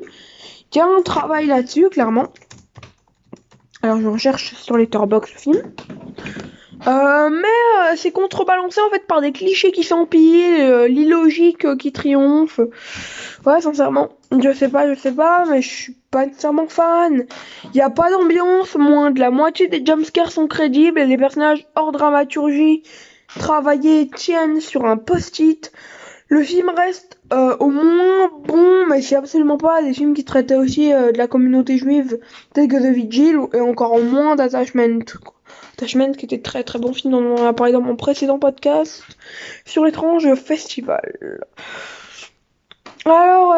Il y a un travail là-dessus, clairement. Alors je recherche sur Letterboxd le film. Mais c'est contrebalancé en fait par des clichés qui s'empilent, l'illogique qui triomphe. Ouais, sincèrement, je sais pas, mais je suis pas nécessairement fan. Il y a pas d'ambiance, moins de la moitié des jumpscares sont crédibles et les personnages hors dramaturgie travaillés tiennent sur un post-it. Le film reste au moins bon, mais c'est absolument pas des films qui traitaient aussi de la communauté juive, tels que The Vigil, et encore moins d'Attachment. Attachment qui était très très bon film, dont on a parlé dans mon précédent podcast sur l'étrange festival. Alors,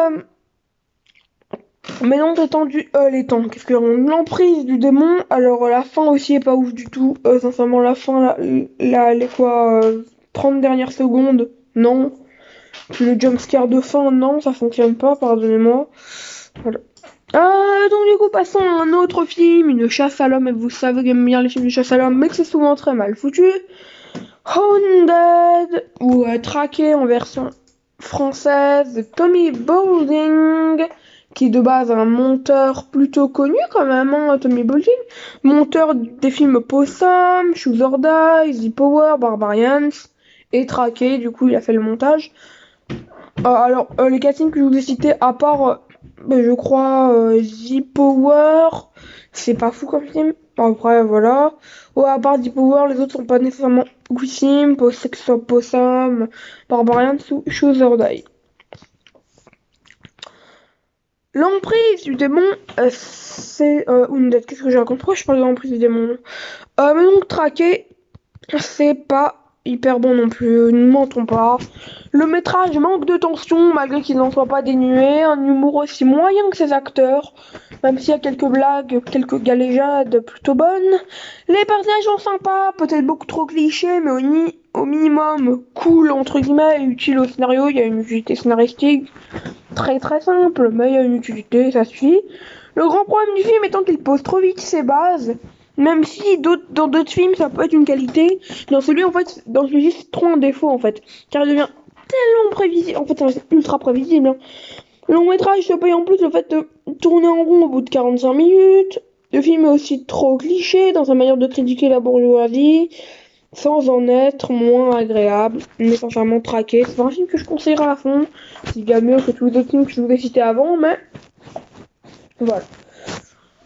maintenant détendu, qu'est-ce que l'emprise du démon, alors la fin aussi est pas ouf du tout, sincèrement la fin, les quoi, 30 dernières secondes, non. Le jumpscare de fin, non, ça fonctionne pas, pardonnez-moi. Voilà. Donc du coup, passons à un autre film, une chasse à l'homme, et vous savez que j'aime bien les films de chasse à l'homme, mais que c'est souvent très mal foutu. Hounded, ou Traqué en version française, de Tommy Boulding, qui est de base un monteur plutôt connu quand même, hein, Tommy Boulding. Monteur des films Possum, Choose or Die, The Power, Barbarians, et Traqué, du coup il a fait le montage. Alors, les castings que je vous ai cités, à part, je crois, The Power, c'est pas fou comme film. Après, voilà. Ouais, à part The Power, les autres sont pas nécessairement oufissim. Possum, Barbarian, Choose or Die. L'emprise du démon, c'est Undead. Qu'est-ce que j'ai raconté? Pourquoi je parle de l'emprise du démon? Mais donc, Traqué, c'est pas hyper bon non plus, ne mentons pas. Le métrage manque de tension, malgré qu'il n'en soit pas dénué. Un humour aussi moyen que ses acteurs, même s'il y a quelques blagues, quelques galéjades plutôt bonnes. Les personnages sont sympas, peut-être beaucoup trop clichés, mais au minimum cool, entre guillemets, et utile au scénario. Il y a une utilité scénaristique très très simple, mais il y a une utilité, ça suffit. Le grand problème du film étant qu'il pose trop vite ses bases. Même si dans d'autres films ça peut être une qualité, dans celui-ci c'est trop un défaut en fait, car il devient tellement prévisible, en fait c'est ultra prévisible. Hein. Le long métrage se paye en plus le fait de tourner en rond au bout de 45 minutes, le film est aussi trop cliché dans sa manière de critiquer la bourgeoisie, sans en être moins agréable, mais sincèrement traqué. C'est pas un film que je conseillerais à fond. C'est bien mieux que tous les autres films que je vous ai cités avant, mais voilà.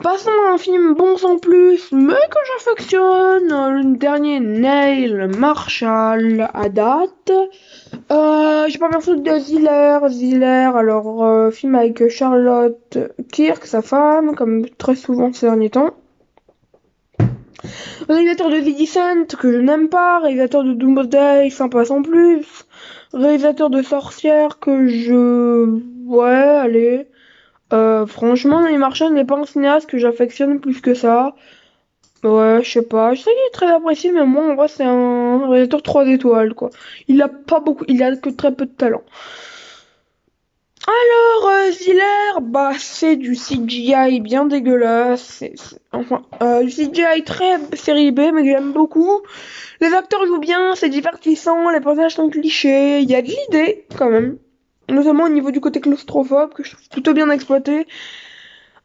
Passons à un film bon sans plus, mais que j'affectionne, le dernier Neil Marshall à date. J'ai pas perçu de Ziller, alors film avec Charlotte Kirk, sa femme, comme très souvent ces derniers temps. Réalisateur de The Descent, que je n'aime pas, réalisateur de Doomsday, sympa sans plus, réalisateur de Sorcière, que je... Ouais, allez... franchement, Neil Marshall n'est pas un cinéaste que j'affectionne plus que ça. Ouais, je sais pas. Je sais qu'il est très apprécié, mais moi, en vrai, c'est un réalisateur 3 étoiles, quoi. Il a pas beaucoup, il a que très peu de talent. Alors, Ziller, bah, c'est du CGI bien dégueulasse. Enfin, du CGI très série B, mais que j'aime beaucoup. Les acteurs jouent bien, c'est divertissant, les personnages sont clichés, il y a de l'idée, quand même. Notamment au niveau du côté claustrophobe, que je trouve plutôt bien exploité.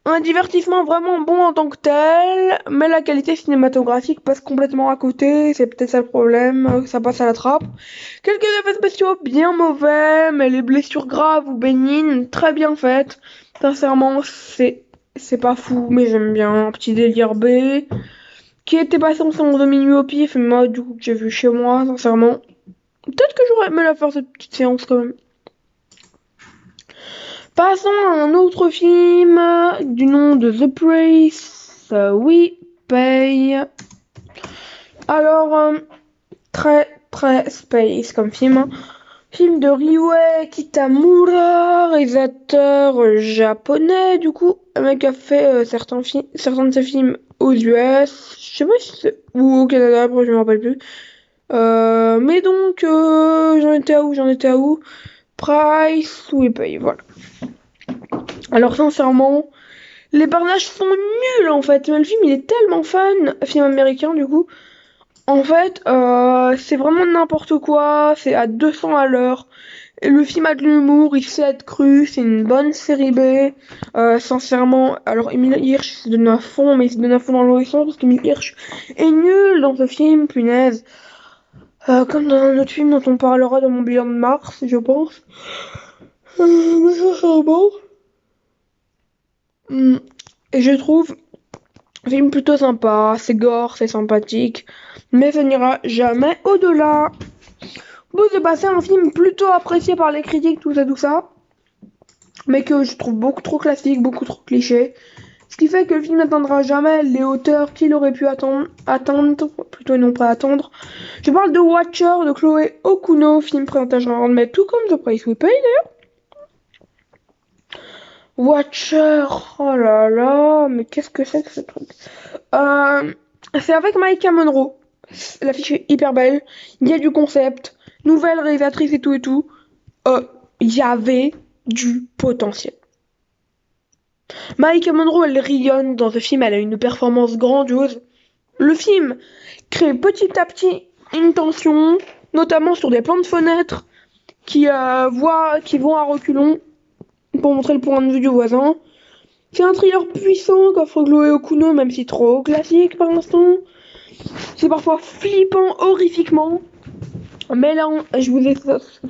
Un divertissement vraiment bon en tant que tel, mais la qualité cinématographique passe complètement à côté, c'est peut-être ça le problème, ça passe à la trappe. Quelques effets spéciaux bien mauvais, mais les blessures graves ou bénignes, très bien faites. Sincèrement, c'est pas fou, mais j'aime bien. Un petit délire B, qui était passé en séance de minuit au pif, mais moi, du coup, que j'ai vu chez moi, sincèrement. Peut-être que j'aurais aimé la faire cette petite séance quand même. Passons à un autre film du nom de The Price We Pay. Alors, très très space comme film. Film de Ryuhei Kitamura, réalisateur japonais du coup. Un mec a fait certains de ses films aux US. Je sais pas si c'est... ou au Canada, après je me rappelle plus. Mais donc, j'en étais à où Price We Pay, voilà. Alors sincèrement, les personnages sont nuls en fait. Mais le film il est tellement fun, film américain du coup. En fait, c'est vraiment n'importe quoi. C'est à 200 à l'heure. Et le film a de l'humour, il sait être cru. C'est une bonne série B. Sincèrement, alors Emile Hirsch se donne à fond, mais il se donne à fond dans l'horizon parce qu'Emile Hirsch est nul dans ce film, punaise. Comme dans un autre film dont on parlera dans mon bilan de mars, je pense. Mais sincèrement. Et je trouve film plutôt sympa, c'est gore, c'est sympathique, mais ça n'ira jamais au-delà. Bon, c'est passé un film plutôt apprécié par les critiques, tout ça, mais que je trouve beaucoup trop classique, beaucoup trop cliché. Ce qui fait que le film n'atteindra jamais les hauteurs qu'il aurait pu atteindre, plutôt non pas attendre. Je parle de Watcher de Chloé Okuno, film présenté à Jean mais tout comme The Price We Pay d'ailleurs. Watcher, oh là là, mais qu'est-ce que c'est que ce truc? C'est avec Maïka Monroe. L'affiche est hyper belle. Il y a du concept, nouvelle réalisatrice et tout et tout. Il y avait du potentiel. Maïka Monroe, elle rayonne dans ce film, elle a une performance grandiose. Le film crée petit à petit une tension, notamment sur des plans de fenêtres qui vont à reculons pour montrer le point de vue du voisin. C'est un thriller puissant qu'offre Chloé Okuno, même si trop classique par l'instant. C'est parfois flippant horrifiquement. Mais là, je vous ai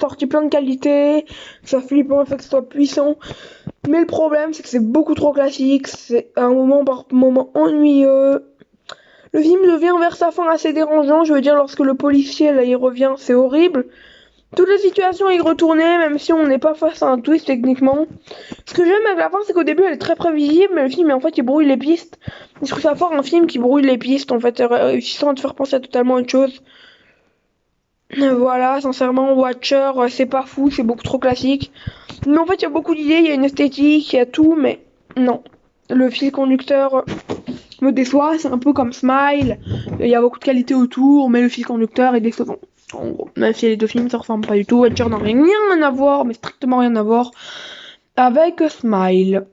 sorti plein de qualités. Ça flippant, le fait que ce soit puissant. Mais le problème, c'est que c'est beaucoup trop classique. C'est un moment par moment ennuyeux. Le film devient vers sa fin assez dérangeant. Je veux dire, lorsque le policier, là, il revient, c'est horrible. Toutes les situations y retourner, même si on n'est pas face à un twist techniquement. Ce que j'aime avec la fin, c'est qu'au début, elle est très prévisible, mais le film, en fait, il brouille les pistes. Je trouve ça fort, un film qui brouille les pistes, en fait, réussissant à te faire penser à totalement autre chose. Voilà, sincèrement, Watcher, c'est pas fou, c'est beaucoup trop classique. Mais en fait, il y a beaucoup d'idées, il y a une esthétique, il y a tout, mais non. Le fil conducteur me déçoit, c'est un peu comme Smile. Il y a beaucoup de qualité autour, mais le fil conducteur est décevant. En gros, même si les deux films se ressemblent pas du tout, Watcher n'a rien à voir, mais strictement rien à voir avec Smile.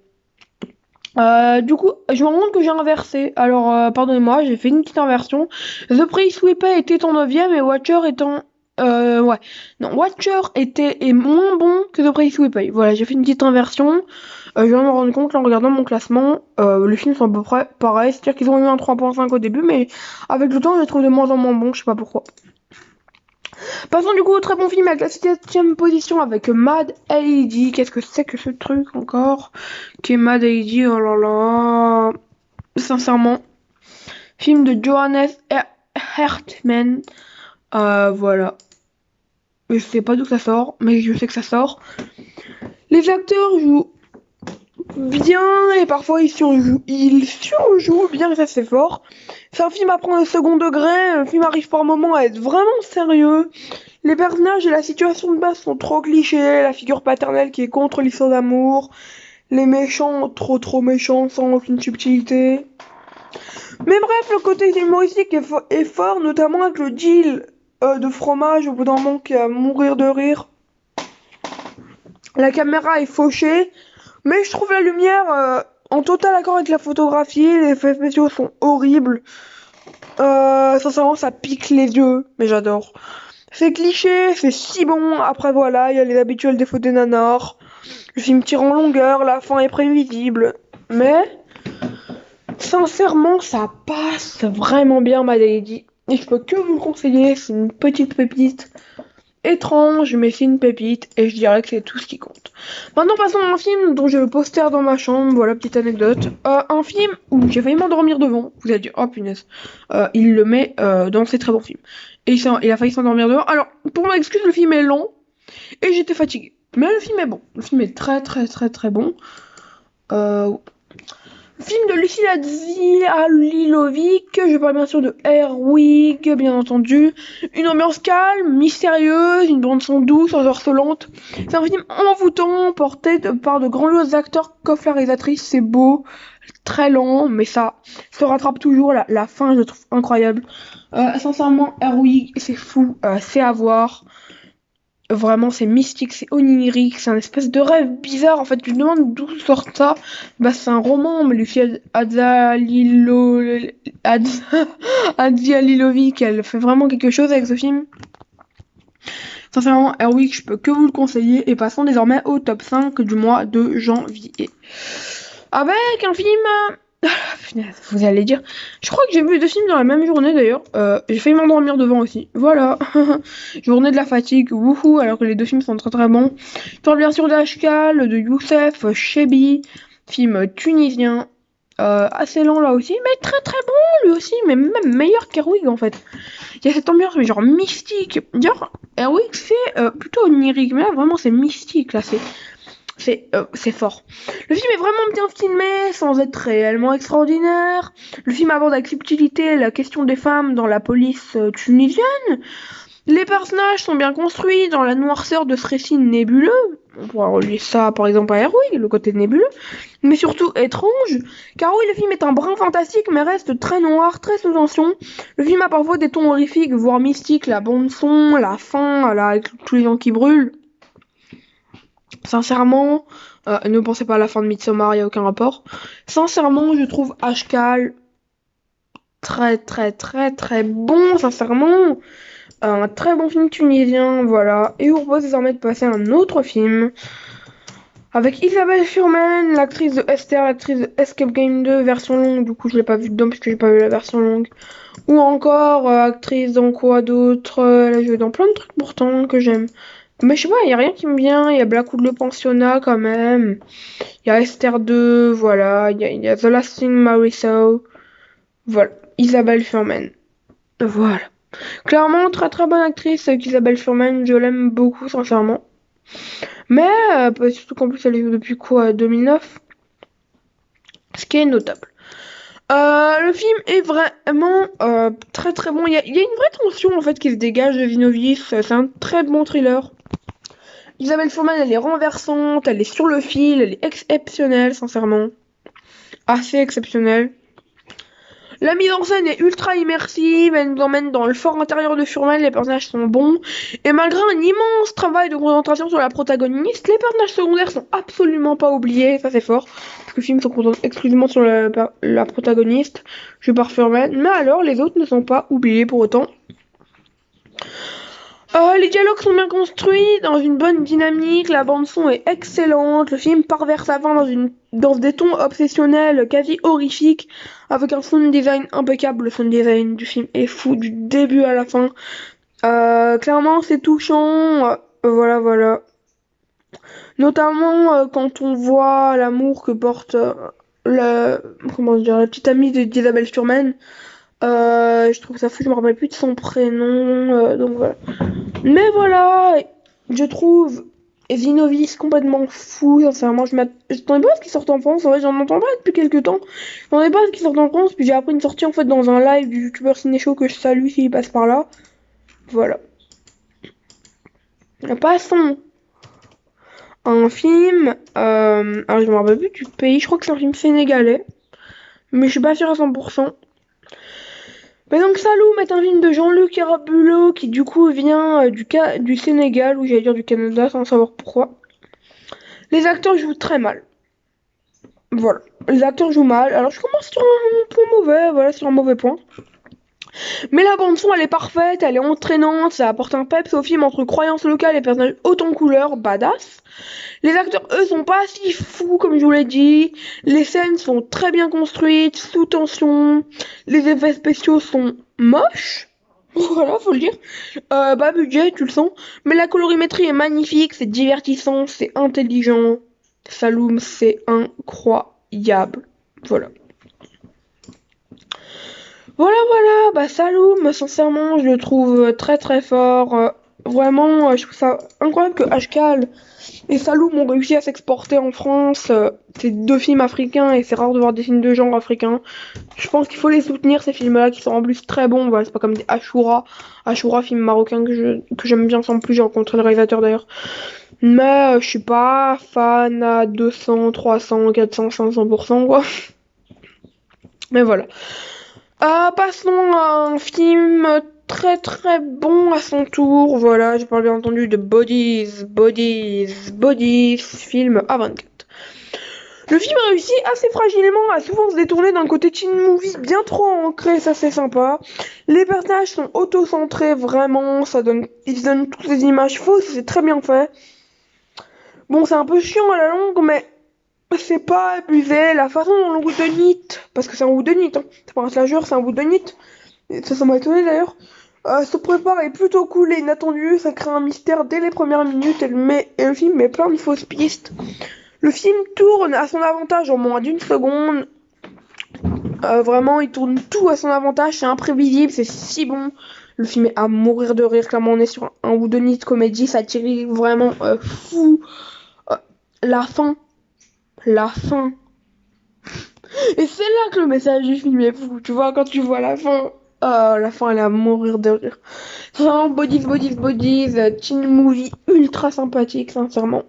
Du coup, je me rends compte que j'ai inversé. Alors, pardonnez-moi, j'ai fait une petite inversion. The Price We Pay était en 9ème et Watcher étant... ouais. Non, Watcher est moins bon que The Price We Pay. Voilà, j'ai fait une petite inversion. Je viens de me rendre compte là, en regardant mon classement, les films sont à peu près pareils, c'est-à-dire qu'ils ont eu un 3.5 au début, mais avec le temps, je les trouve de moins en moins bons, je sais pas pourquoi. Passons du coup au très bon film avec la 7ème position avec Mad Lady. Qu'est-ce que c'est que ce truc encore? Qui est Mad Lady, oh là là. Sincèrement. Film de Johannes Hertman. Voilà. Je sais pas d'où ça sort, mais je sais que ça sort. Les acteurs jouent bien et parfois ils surjouent bien et ça c'est fort. C'est un film à prendre au second degré, le film arrive par moments à être vraiment sérieux. Les personnages et la situation de base sont trop clichés, la figure paternelle qui est contre l'histoire d'amour, les méchants trop méchants sans aucune subtilité. Mais bref, le côté humoristique est fort, notamment avec le deal de fromage au bout d'un moment qui est à mourir de rire. La caméra est fauchée, mais je trouve la lumière en total accord avec la photographie, les effets spéciaux sont horribles. Sincèrement, ça pique les yeux, mais j'adore. C'est cliché, c'est si bon. Après voilà, il y a les habituels défauts des nanars. Le film tire en longueur, la fin est prévisible. Mais, sincèrement, ça passe vraiment bien, Mad Lady. Et je peux que vous le conseiller, c'est une petite pépite. Étrange, mais c'est une pépite, et je dirais que c'est tout ce qui compte. Maintenant, passons à un film dont j'ai le poster dans ma chambre, voilà, petite anecdote. Un film où j'ai failli m'endormir devant, vous allez dire, oh punaise. Il le met dans ses très bons films. Et il a failli s'endormir devant. Alors, pour mon excuse, le film est long, et j'étais fatiguée. Mais le film est bon. Le film est très bon. Film de Lucie Lilovic, je parle bien sûr de Airwig, bien entendu. Une ambiance calme, mystérieuse, une bande son douce, harcelante. C'est un film envoûtant, porté par de grandioses acteurs qu'offre la réalisatrice. C'est beau, très lent, mais ça se rattrape toujours. La fin, je le trouve incroyable. Sincèrement, Airwig, c'est fou, c'est à voir. Vraiment, c'est mystique, c'est onirique, c'est un espèce de rêve bizarre. En fait, tu te demandes d'où sort ça. Bah, c'est un roman, mais Lucie Adzalilovic, elle fait vraiment quelque chose avec ce film. Sincèrement, Airwick, je peux que vous le conseiller. Et passons désormais au top 5 du mois de janvier. Avec un film... Vous allez dire, je crois que j'ai vu 2 films dans la même journée d'ailleurs. J'ai failli m'endormir devant aussi. Voilà. Journée de la fatigue, wouhou, alors que les 2 films sont très bon. Je parle bien sûr d'Ashkal, de Youssef Chebi, film tunisien. Assez lent là aussi, mais très bon lui aussi, mais même meilleur qu'Airwig en fait. Il y a cette ambiance mais genre mystique. D'ailleurs, Airwig c'est plutôt onirique, mais là vraiment c'est mystique là, c'est fort. Le film est vraiment bien filmé, sans être réellement extraordinaire. Le film aborde avec subtilité la question des femmes dans la police tunisienne. Les personnages sont bien construits dans la noirceur de ce récit nébuleux. On pourra relier ça par exemple à Airwig, le côté nébuleux. Mais surtout étrange, car oui, le film est un brin fantastique mais reste très noir, très sous tension. Le film a parfois des tons horrifiques, voire mystiques, la bande son, la fin, avec tous les gens qui brûlent. Sincèrement, ne pensez pas à la fin de Midsommar, il n'y a aucun rapport. Sincèrement, je trouve Ashkal très bon, sincèrement. Un très bon film tunisien, voilà. Et je vous propose désormais de passer à un autre film. Avec Isabelle Fuhrman, l'actrice de Esther, l'actrice de Escape Game 2, version longue. Du coup, je l'ai pas vu dedans parce que j'ai pas vu la version longue. Ou encore, actrice dans quoi d'autre. Elle a joué dans plein de trucs pourtant que j'aime. Mais je sais pas, il y a rien qui me vient. Il y a Blackwood le pensionnat quand même. Il y a Esther 2, voilà. Il y a The Last Thing Mary Saw. Voilà. Isabelle Fuhrman. Voilà. Clairement, très bonne actrice avec Isabelle Fuhrman. Je l'aime beaucoup, sincèrement. Mais, surtout qu'en plus, elle est depuis quoi, 2009. Ce qui est notable. Le film est vraiment très bon. Il y a une vraie tension en fait qui se dégage de Vinovic. C'est un très bon thriller. Isabelle Fuhrman, elle est renversante, elle est sur le fil, elle est exceptionnelle, sincèrement. Assez exceptionnelle. La mise en scène est ultra immersive, elle nous emmène dans le fort intérieur de Fuhrman, les personnages sont bons. Et malgré un immense travail de concentration sur la protagoniste, les personnages secondaires sont absolument pas oubliés, ça c'est fort. Parce que le film se concentre exclusivement sur la protagoniste, jouée par Fuhrman. Mais alors, les autres ne sont pas oubliés pour autant. Les dialogues sont bien construits, dans une bonne dynamique, la bande son est excellente, le film part vers sa fin dans des tons obsessionnels, quasi horrifiques, avec un sound design impeccable. Le sound design du film est fou du début à la fin. Clairement, c'est touchant. Voilà. Notamment quand on voit l'amour que porte la petite amie d'Isabelle Fuhrman. Je trouve ça fou, je me rappelle plus de son prénom, donc voilà. Mais voilà, je trouve Zinovis complètement fou, sincèrement. Je m'attendais pas à ce qu'il sorte en France, en vrai, j'en entends pas depuis quelques temps. Je m'attendais pas à ce qu'il sorte en France, puis j'ai appris une sortie en fait dans un live du youtubeur Cinécho que je salue s'il passe par là. Voilà. Passons à un film, alors je me rappelle plus du pays, je crois que c'est un film sénégalais, mais je suis pas sûre à 100%. Mais donc Saloum est un film de Jean-Luc Arabulot qui du coup vient du Sénégal, ou j'allais dire du Canada sans savoir pourquoi. Les acteurs jouent très mal. Voilà, les acteurs jouent mal. Alors je commence sur un point mauvais, voilà, sur un mauvais point. Mais la bande son elle est parfaite, elle est entraînante, ça apporte un peps au film entre croyances locales et personnages haut en couleur, badass. Les acteurs, eux, sont pas si fous comme je vous l'ai dit. Les scènes sont très bien construites, sous tension. Les effets spéciaux sont moches. Voilà, faut le dire. Bas budget, tu le sens. Mais la colorimétrie est magnifique, c'est divertissant, c'est intelligent. Saloum, c'est incroyable. Voilà. Voilà, Saloum, sincèrement, je le trouve très très fort. Vraiment, je trouve ça incroyable que Ashkal et Saloum ont réussi à s'exporter en France. C'est deux films africains et c'est rare de voir des films de genre africains. Je pense qu'il faut les soutenir, ces films-là, qui sont en plus très bons. Voilà, c'est pas comme des Ashura. Ashura, film marocain que j'aime bien sans plus. J'ai rencontré le réalisateur d'ailleurs. Mais je suis pas fan à 200, 300, 400, 500%, quoi. Mais voilà. Passons à un film très très bon à son tour. Voilà, je parle bien entendu de Bodies, film A24. Le film réussit assez fragilement à souvent se détourner d'un côté teen movie bien trop ancré, ça c'est sympa. Les personnages sont auto-centrés vraiment, ils se donnent toutes des images fausses, c'est très bien fait. Bon, c'est un peu chiant à la longue, mais c'est pas abusé. La façon dont le whodunit, parce que c'est un whodunit, hein, c'est pas un slasher, c'est un whodunit. Ça m'a étonné d'ailleurs. Se prépare est plutôt cool et inattendu, ça crée un mystère dès les premières minutes et le film met plein de fausses pistes. Le film tourne à son avantage en moins d'une seconde. Vraiment, il tourne tout à son avantage, c'est imprévisible, c'est si bon. Le film est à mourir de rire, clairement on est sur un whodunit comédie, ça tire vraiment fou. La fin. Et c'est là que le message du film est fou, tu vois, quand tu vois la fin elle est à mourir de rire. C'est vraiment bodies, teen movie ultra sympathique, sincèrement.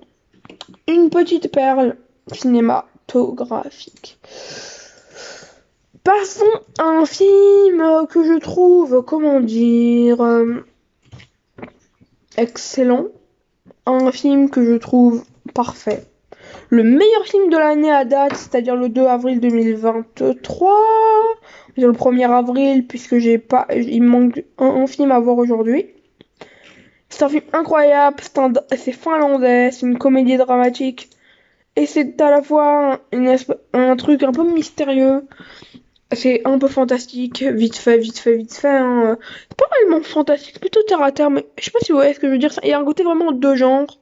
Une petite perle cinématographique. Passons à un film que je trouve, excellent. Un film que je trouve parfait. Le meilleur film de l'année à date, c'est-à-dire le 2 avril 2023. Le 1er avril, puisque il me manque un film à voir aujourd'hui. C'est un film incroyable, c'est finlandais, c'est une comédie dramatique. Et c'est à la fois un truc un peu mystérieux. C'est un peu fantastique, vite fait. Hein. C'est pas réellement fantastique, c'est plutôt terre à terre, mais je sais pas si vous voyez ce que je veux dire. Il y a un côté vraiment de genre.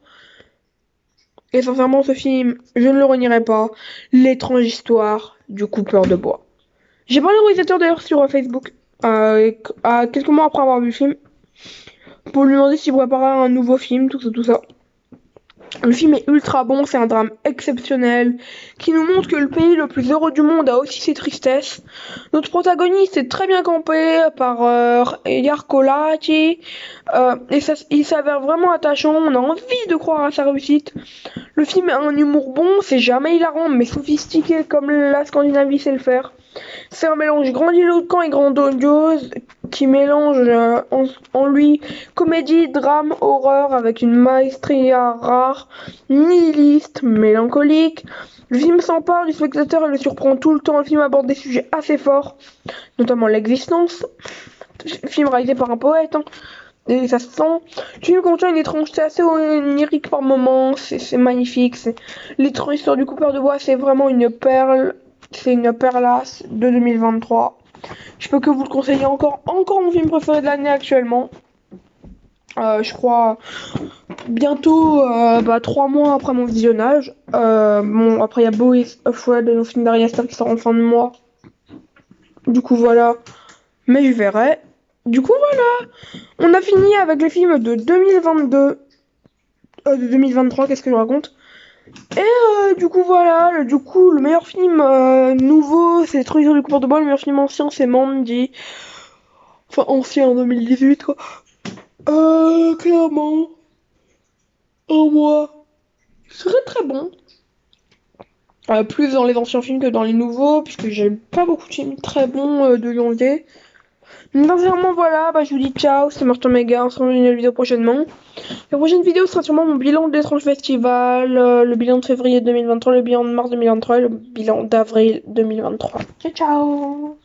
Et sincèrement, ce film, je ne le renierai pas. L'étrange histoire du coupeur de bois. J'ai parlé au réalisateur d'ailleurs sur Facebook, à quelques mois après avoir vu le film, pour lui demander s'il préparait un nouveau film, tout ça. Le film est ultra bon, c'est un drame exceptionnel qui nous montre que le pays le plus heureux du monde a aussi ses tristesses. Notre protagoniste est très bien campé par Jarkko Lahti et il s'avère vraiment attachant, on a envie de croire à sa réussite. Le film a un humour bon, c'est jamais hilarant mais sophistiqué comme la Scandinavie sait le faire. C'est un mélange grandiloquent et grandiose qui mélange en lui comédie, drame, horreur avec une maestria rare, nihiliste, mélancolique. Le film s'empare du spectateur et le surprend tout le temps. Le film aborde des sujets assez forts, notamment l'existence. Film réalisé par un poète. Hein. Et ça se sent. Le film contient une étrangeté assez onirique par moments. C'est magnifique. L'histoire du coupeur de bois, c'est vraiment une perle. C'est une perlasse de 2023. Je peux que vous le conseiller encore mon film préféré de l'année actuellement. Je crois bientôt 3 mois après mon visionnage. Bon, après il y a Beau is Afraid, le film d'Ari Aster qui sort en fin de mois. Du coup voilà. Mais je verrai. Du coup voilà. On a fini avec les films de 2022. De 2023, qu'est-ce que je raconte? Et du coup voilà. Du coup le meilleur film nouveau c'est Trahison du coupeur de bois. Le meilleur film ancien c'est Mandy. Enfin ancien en 2018 quoi. Clairement. Un mois. Ce serait très bon. Plus dans les anciens films que dans les nouveaux, puisque j'ai pas beaucoup de films très bons de janvier. Donc sincèrement voilà, je vous dis ciao, c'est Martin Mega, on se retrouve dans une nouvelle vidéo prochainement. La prochaine vidéo sera sûrement mon bilan de l'étrange festival, le bilan de février 2023, le bilan de mars 2023 et le bilan d'avril 2023. Ciao ciao.